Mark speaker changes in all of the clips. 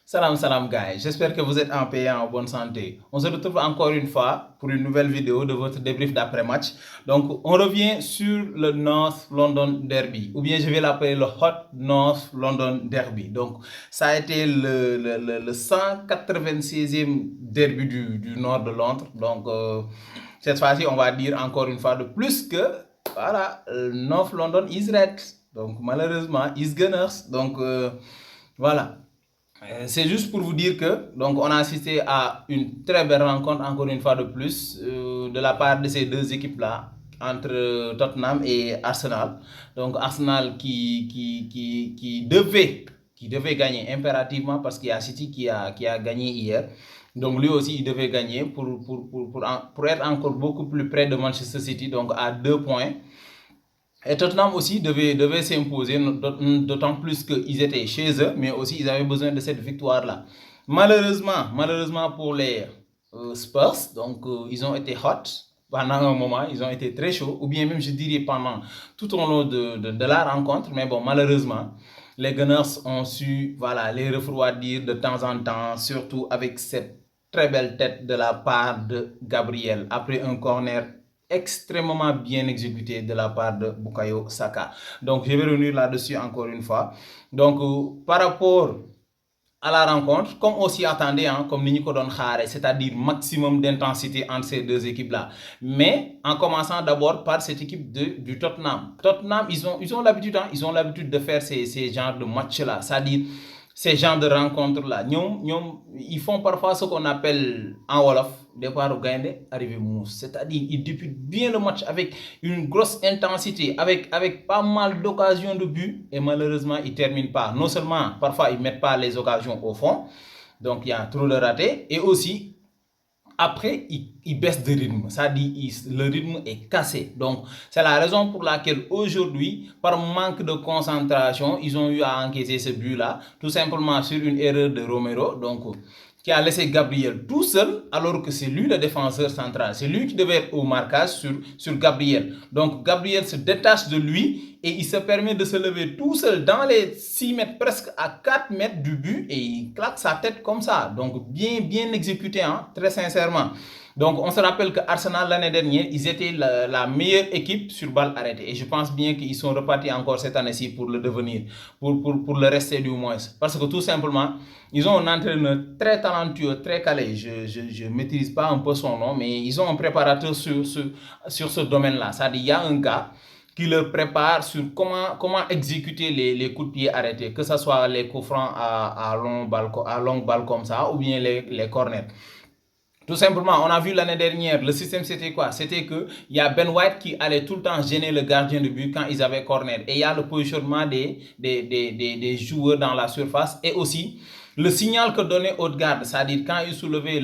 Speaker 1: Salam salam guys, j'espère que vous êtes en paix et en bonne santé. On se retrouve encore une fois pour une nouvelle vidéo de votre débrief d'après-match. Donc on revient sur le North London Derby, ou bien je vais l'appeler le Hot North London Derby. Donc ça a été le 196e derby du nord de Londres. Donc cette fois-ci on va dire encore une fois de plus que voilà, North London is red. Donc malheureusement, is Gunners. Donc voilà. C'est juste pour vous dire que donc on a assisté à une très belle rencontre encore une fois de plus de la part de ces deux équipes là entre Tottenham et Arsenal. Donc Arsenal qui devait gagner impérativement parce qu'il y a City qui a gagné hier. Donc lui aussi il devait gagner pour être encore beaucoup plus près de Manchester City, donc à 2 points. Et Tottenham aussi devait s'imposer, d'autant plus qu'ils étaient chez eux, mais aussi ils avaient besoin de cette victoire-là. Malheureusement pour les Spurs, donc ils ont été hot pendant un moment, ils ont été très chauds, ou bien même je dirais pendant tout au long de la rencontre, mais bon, malheureusement, les Gunners ont su voilà, les refroidir de temps en temps, surtout avec cette très belle tête de la part de Gabriel après un corner extrêmement bien exécuté de la part de Bukayo Saka. Donc, je vais revenir là-dessus encore une fois. Donc, par rapport à la rencontre, comme on s'y attendait, hein, comme Nico Don Khare, c'est-à-dire maximum d'intensité entre ces deux équipes-là. Mais en commençant d'abord par cette équipe du Tottenham. Tottenham, ils ont l'habitude, hein, ils ont l'habitude de faire ces genres de matchs-là, c'est-à-dire ces genres de rencontres-là. Ils font parfois ce qu'on appelle en Wolof, départ au Gaïndé, arrivé mousse. C'est-à-dire, ils débutent bien le match avec une grosse intensité, avec pas mal d'occasions de but, et malheureusement, ils ne terminent pas. Non seulement, parfois, ils ne mettent pas les occasions au fond, donc il y a trop de ratés, et aussi, après, il baisse de rythme. Ça dit, le rythme est cassé. Donc, c'est la raison pour laquelle aujourd'hui, par manque de concentration, ils ont eu à encaisser ce but-là, tout simplement sur une erreur de Romero. Donc, qui a laissé Gabriel tout seul, alors que c'est lui le défenseur central. C'est lui qui devait être au marquage sur Gabriel. Donc Gabriel se détache de lui et il se permet de se lever tout seul dans les 6 mètres, presque à 4 mètres du but, et il claque sa tête comme ça. Donc bien exécuté, hein, très sincèrement. Donc on se rappelle que Arsenal l'année dernière, ils étaient la meilleure équipe sur balle arrêtée. Et je pense bien qu'ils sont repartis encore cette année-ci pour le devenir, pour le rester du moins. Parce que tout simplement, ils ont un entraîneur très talentueux, très calé. Je ne maîtrise pas un peu son nom, mais ils ont un préparateur sur ce domaine-là. C'est-à-dire il y a un gars qui leur prépare sur comment exécuter les coups de pied arrêtés, que ce soit les coups francs à longue balle comme ça, ou bien les corners. Tout simplement, on a vu l'année dernière, le système c'était quoi? C'était qu'il y a Ben White qui allait tout le temps gêner le gardien de but quand ils avaient corner. Et il y a le positionnement des joueurs dans la surface, et aussi le signal que donnait Odegaard, c'est-à-dire quand il soulevait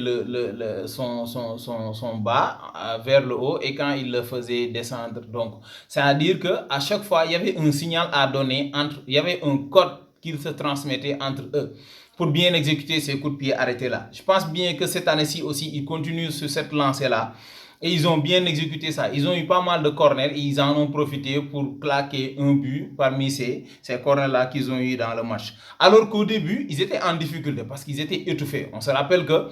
Speaker 1: son bas vers le haut et quand il le faisait descendre. Donc, c'est-à-dire qu'à chaque fois, il y avait un signal à donner, il y avait un code qu'ils se transmettaient entre eux pour bien exécuter ces coups de pied arrêtés là. Je pense bien que cette année-ci aussi, ils continuent sur cette lancée-là. Et ils ont bien exécuté ça. Ils ont eu pas mal de corners et ils en ont profité pour claquer un but parmi ces corners-là qu'ils ont eu dans le match. Alors qu'au début, ils étaient en difficulté parce qu'ils étaient étouffés. On se rappelle que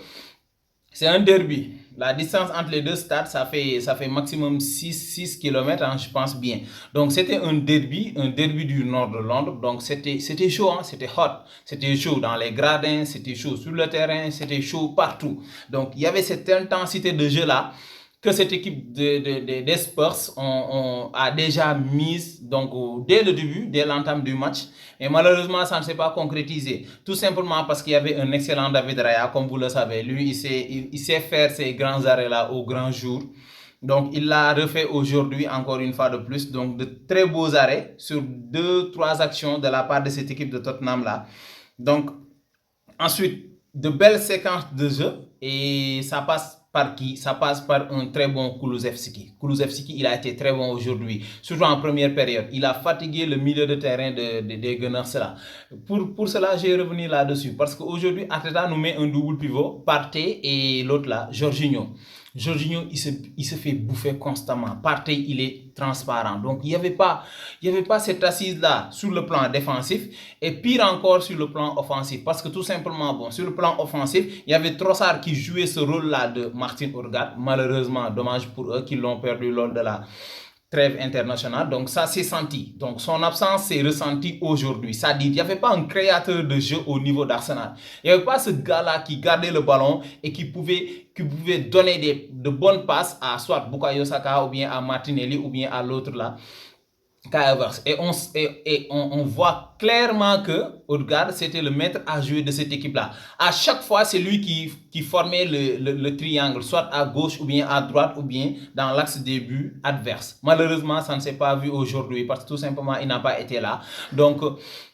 Speaker 1: c'est un derby. La distance entre les deux stades, ça fait maximum 6 km, hein, je pense bien. Donc c'était un derby du nord de Londres. Donc c'était chaud, hein, c'était hot. C'était chaud dans les gradins, c'était chaud sur le terrain, c'était chaud partout. Donc il y avait cette intensité de jeu-là que cette équipe des Spurs a déjà mise donc, dès le début, dès l'entame du match. Et malheureusement, ça ne s'est pas concrétisé. Tout simplement parce qu'il y avait un excellent David Raya, comme vous le savez. Lui, il sait faire ces grands arrêts-là au grand jour. Donc, il l'a refait aujourd'hui, encore une fois de plus. Donc, de très beaux arrêts sur 2-3 actions de la part de cette équipe de Tottenham-là. Donc, ensuite, de belles séquences de jeu. Et ça passe par qui? Ça passe par un très bon Kulusevski. Kulusevski, il a été très bon aujourd'hui, surtout en première période. Il a fatigué le milieu de terrain des Gunners là. Pour cela, je vais revenir là-dessus. Parce qu'aujourd'hui, Arteta nous met un double pivot, Partey et l'autre là, Jorginho. Jorginho, il se fait bouffer constamment. Partey, il est transparent. Donc, il y avait pas cette assise-là sur le plan défensif et pire encore sur le plan offensif. Parce que tout simplement, bon, sur le plan offensif, il y avait Trossard qui jouait ce rôle-là de Martin Odegaard. Malheureusement, dommage pour eux qui l'ont perdu lors de la trêve internationale. Donc ça s'est senti. Donc son absence s'est ressentie aujourd'hui. Ça dit, il n'y avait pas un créateur de jeu au niveau d'Arsenal. Il n'y avait pas ce gars-là qui gardait le ballon et qui pouvait donner de bonnes passes à soit Bukayo Saka ou bien à Martinelli ou bien à l'autre là. Et on voit clairement que Odegaard, c'était le maître à jouer de cette équipe-là. À chaque fois, c'est lui qui formait le triangle, soit à gauche ou bien à droite ou bien dans l'axe des buts adverse. Malheureusement, ça ne s'est pas vu aujourd'hui parce que tout simplement, il n'a pas été là. Donc,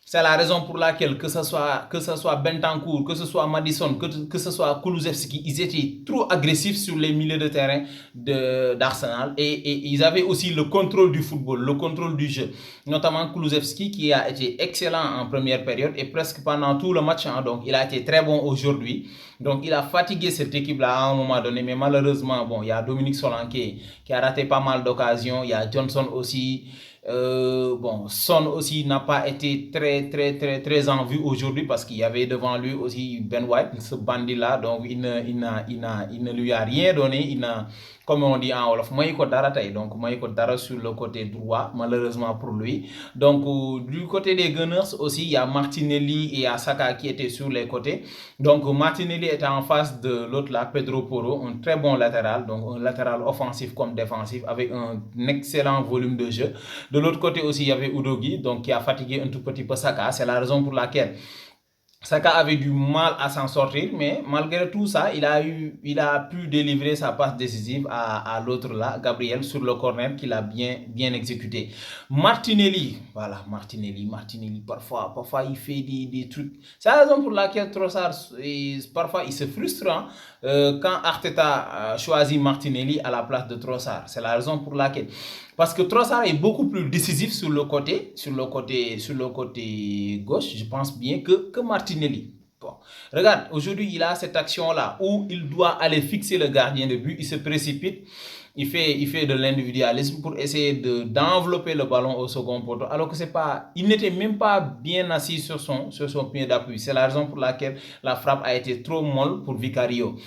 Speaker 1: c'est la raison pour laquelle que ce soit Bentancur, que ce soit Maddison, que ce soit Kulusevski, ils étaient trop agressifs sur les milieux de terrain d'Arsenal et ils avaient aussi le contrôle du football, le contrôle du jeu. Notamment Kulusevski qui a été excellent en première période et presque pendant tout le match. Hein, donc il a été très bon aujourd'hui. Donc il a fatigué cette équipe-là à un moment donné, mais malheureusement, bon, il y a Dominique Solanke qui a raté pas mal d'occasions, il y a Johnson aussi. Bon, Son aussi n'a pas été très en vue aujourd'hui parce qu'il y avait devant lui aussi Ben White, ce bandit-là, donc il ne lui a rien donné, comme on dit en Wolof, donc Maïko Dara sur le côté droit, malheureusement pour lui. Donc du côté des Gunners aussi, il y a Martinelli et Saka qui étaient sur les côtés. Donc Martinelli était en face de l'autre là, Pedro Porro, un très bon latéral, donc un latéral offensif comme défensif avec un excellent volume de jeu. De l'autre côté aussi, il y avait Udogi, donc qui a fatigué un tout petit peu Saka. C'est la raison pour laquelle Saka avait du mal à s'en sortir, mais malgré tout ça, il a pu délivrer sa passe décisive à l'autre là, Gabriel, sur le corner qu'il a bien exécuté. Martinelli, voilà, Martinelli, parfois il fait des trucs. C'est la raison pour laquelle Trossard, parfois il se frustre hein, quand Arteta choisit Martinelli à la place de Trossard. C'est la raison pour laquelle. Parce que Trossard est beaucoup plus décisif sur le côté gauche, je pense bien, que Martinelli. Bon. Regarde, aujourd'hui, il a cette action-là où il doit aller fixer le gardien de but, il se précipite, il fait de l'individualisme pour essayer d'envelopper le ballon au second poteau, alors que il n'était même pas bien assis sur son pied d'appui. C'est la raison pour laquelle la frappe a été trop molle pour Vicario.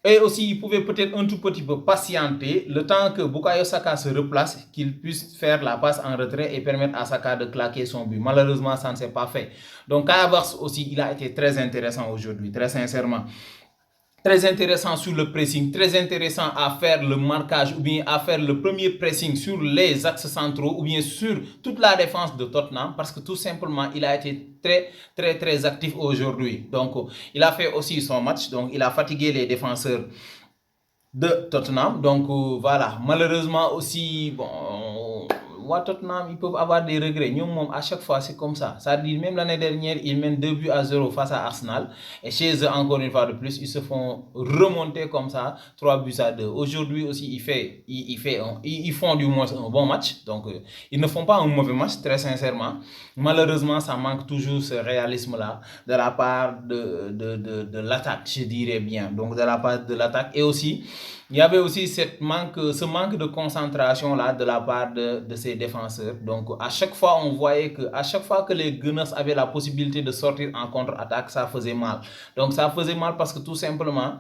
Speaker 1: Et aussi, il pouvait peut-être un tout petit peu patienter le temps que Bukayo Saka se replace, qu'il puisse faire la passe en retrait et permettre à Saka de claquer son but. Malheureusement, ça ne s'est pas fait. Donc, Kai Havertz aussi, il a été très intéressant aujourd'hui, très sincèrement. Très intéressant sur le pressing, très intéressant à faire le marquage ou bien à faire le premier pressing sur les axes centraux ou bien sur toute la défense de Tottenham parce que tout simplement il a été très actif aujourd'hui. Donc il a fait aussi son match, donc il a fatigué les défenseurs de Tottenham. Donc voilà, malheureusement aussi, bon, Tottenham, ils peuvent avoir des regrets. Nous, à chaque fois, c'est comme ça. Ça dit, même l'année dernière, ils mènent 2-0 face à Arsenal. Et chez eux, encore une fois de plus, ils se font remonter comme ça, 3-2. Aujourd'hui aussi, ils font du moins un bon match. Donc, ils ne font pas un mauvais match, très sincèrement. Malheureusement, ça manque toujours ce réalisme-là de la part de l'attaque, je dirais bien. Donc, de la part de l'attaque. Et aussi, il y avait aussi ce manque de concentration là de la part de ces défenseurs. Donc à chaque fois on voyait que à chaque fois que les Gunners avaient la possibilité de sortir en contre-attaque, ça faisait mal. Donc ça faisait mal parce que tout simplement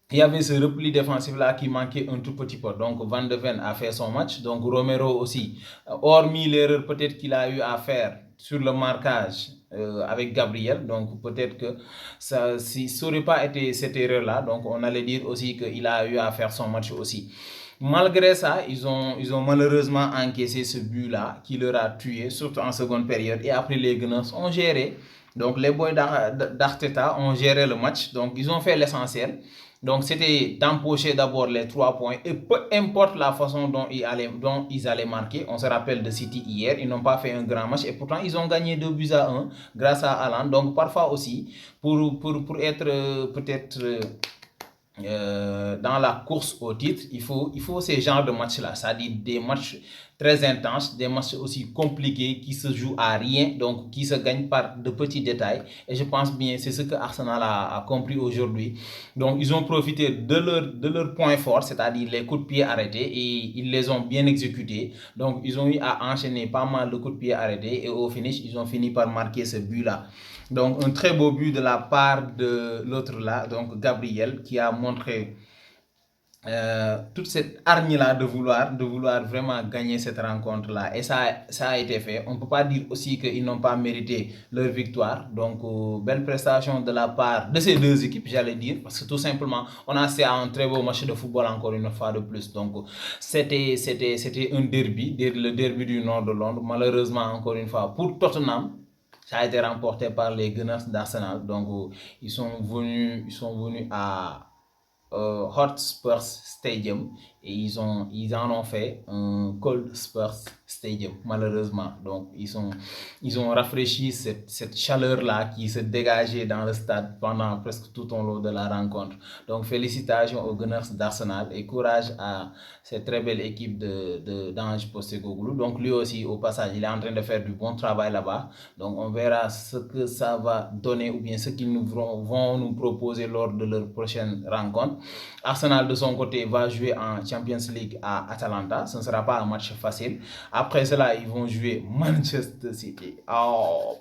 Speaker 1: il y avait ce repli défensif là qui manquait un tout petit peu. Donc Van de Ven a fait son match. Donc Romero aussi, hormis l'erreur peut-être qu'il a eu à faire sur le marquage avec Gabriel. Donc peut-être que ça n'aurait pas été cette erreur-là. Donc on allait dire aussi qu'il a eu à faire son match aussi. Malgré ça, ils ont malheureusement encaissé ce but-là qui leur a tué, surtout en seconde période. Et après, les Gunners ont géré. Donc les boys d'Arteta ont géré le match. Donc ils ont fait l'essentiel. Donc c'était d'empocher d'abord les 3 points et peu importe la façon dont ils allaient marquer. On se rappelle de City hier, ils n'ont pas fait un grand match et pourtant ils ont gagné 2-1 grâce à Haaland. Donc parfois aussi pour être peut-être dans la course au titre, il faut ces genres de matchs-là, c'est-à-dire des matchs très intenses, des matchs aussi compliqués qui se jouent à rien, donc qui se gagnent par de petits détails. Et je pense bien c'est ce que Arsenal a compris aujourd'hui. Donc ils ont profité de leur point fort, c'est-à-dire les coups de pied arrêtés, et ils les ont bien exécutés. Donc ils ont eu à enchaîner pas mal de coups de pied arrêtés, et au finish, ils ont fini par marquer ce but-là. Donc un très beau but de la part de l'autre là, donc Gabriel, qui a montré toute cette hargne-là de vouloir vraiment gagner cette rencontre-là. Et ça a été fait. On ne peut pas dire aussi qu'ils n'ont pas mérité leur victoire. Donc, belle prestation de la part de ces deux équipes, j'allais dire, parce que tout simplement, on a assisté à un très beau match de football encore une fois de plus. Donc, c'était un derby, le derby du nord de Londres. Malheureusement, encore une fois, pour Tottenham, ça a été remporté par les Gunners d'Arsenal. Donc, ils sont venus à Hotspur Stadium, et ils en ont fait un Cold Spurs Stadium, malheureusement. Donc ils ont rafraîchi cette chaleur-là qui se dégageait dans le stade pendant presque tout au long de la rencontre. Donc félicitations aux Gunners d'Arsenal et courage à cette très belle équipe d'Ange Postecoglou. Donc lui aussi, au passage, il est en train de faire du bon travail là-bas. Donc on verra ce que ça va donner, ou bien ce qu'ils vont nous proposer lors de leur prochaine rencontre. Arsenal de son côté va jouer en Champions League à Atalanta. Ce ne sera pas un match facile. Après cela, ils vont jouer Manchester City. Oh,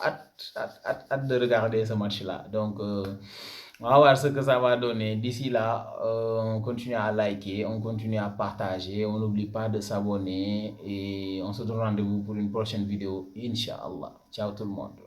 Speaker 1: hâte de regarder ce match-là. Donc, on va voir ce que ça va donner. D'ici là, on continue à liker, on continue à partager. On n'oublie pas de s'abonner. Et on se donne rendez-vous pour une prochaine vidéo. Inch'Allah. Ciao tout le monde.